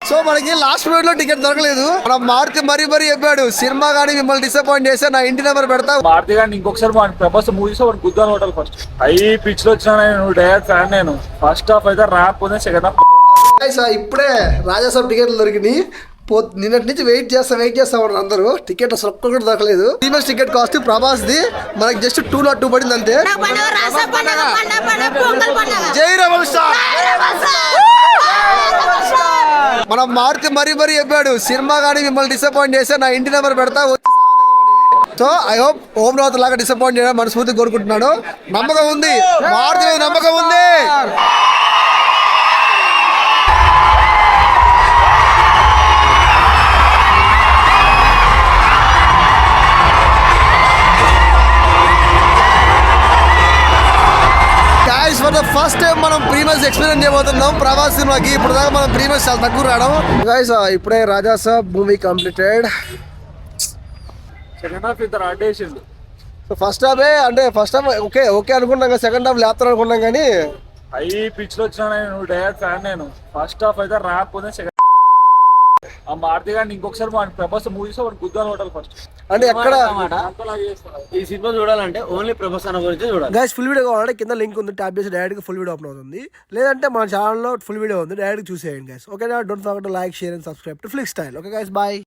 So మనకి last minute లో ticket దొరకలేదు. మనం మారుతి మరీ చెప్పాడు, సినిమా కానీ మిమ్మల్ని డిసప్పాయింట్ చేస్తే నా ఇంటి నెంబర్ పెడతా. మారుతి గాని ఇంకొకసారి ప్రభాస్ మూవీస్ గుద్దాను హోటల్ ఫస్ట్ హై పిచ్ లో వచ్చిన నేను డైరెక్ట్ ఫ్యాన్. నేను ఫస్ట్ హాఫ్ అయితే ర్యాప్ ఉంది, సెకండ్ హాఫ్ ఇప్పుడే రాజాసాబ్ టికెట్లు దొరికినాయి. నిన్నటి నుంచి వెయిట్ చేస్తా ఉన్నారు అందరూ. టికెట్ అసలు ఒక్క కూడా దొరకలేదు. Premium ticket cost Prabhas the మనకి జస్ట్ 202 పడింది అంతే. జై రమల్ స్టార్. మనం మారుతి మరీ చెప్పాడు, సినిమా కానీ మిమ్మల్ని డిసప్పాయింట్ చేస్తే నా ఇంటి నెంబర్ పెడతా. సో ఐ హోప్ ఓం రావత్ లాగా డిసప్పాయింట్ చేయడం మనస్ఫూర్తిగా కోరుకుంటున్నాడు. నమ్మకం ఉంది, మారుతి మీద నమ్మకం ఉంది. ఫర్ ద ఫస్ట్ టైం మనం ప్రీమియర్స్ ఎక్స్పీరియన్స్ చేయబోతున్నాం ప్రభాస్ సినిమాకి. ఇప్పుడు దాకా మనం ప్రీమియర్స్ చాలా తక్కువ రావడం. గైస్ ఇప్పుడే Raja Saab movie completed. Second half ఇద్దరు ఆడేసిండు. సో ఫస్ట్ హాఫ్ ఓకే అనుకున్నాం, సెకండ్ హాఫ్ లేపుతారు అనుకున్నాం కానీ హై పిచ్ లో వచ్చిన నేను డైరెక్ట్ ఫ్యాన్. నేను ఫస్ట్ హాఫ్ అయితే ర్యాప్ ఉంది, సెకండ్ ఆ మారుతి గాని ఇంకొకసారి ప్రభాస్ మూవీస్ గుద్దాను హోటల్ ఫస్ట్ అంటే ఎక్కడ ఈ సినిమా చూడాలంటే ఓన్లీ ప్రభాస్ అన్న గురించి చూడాలి. గైస్ ఫుల్ వీడియో కావాలంటే కింద లింక్ ఉంది, ట్యాప్ చేసి డైరెక్ట్ గా ఫుల్ వీడియో ఓపెన్ అవుతుంది. లేదంటే మన ఛానల్లో ఫుల్ వీడియో ఉంది, డైరెక్ట్ చూసేయండి guys. Okay, don't forget to like, share and subscribe to Flick Style. Okay guys, bye.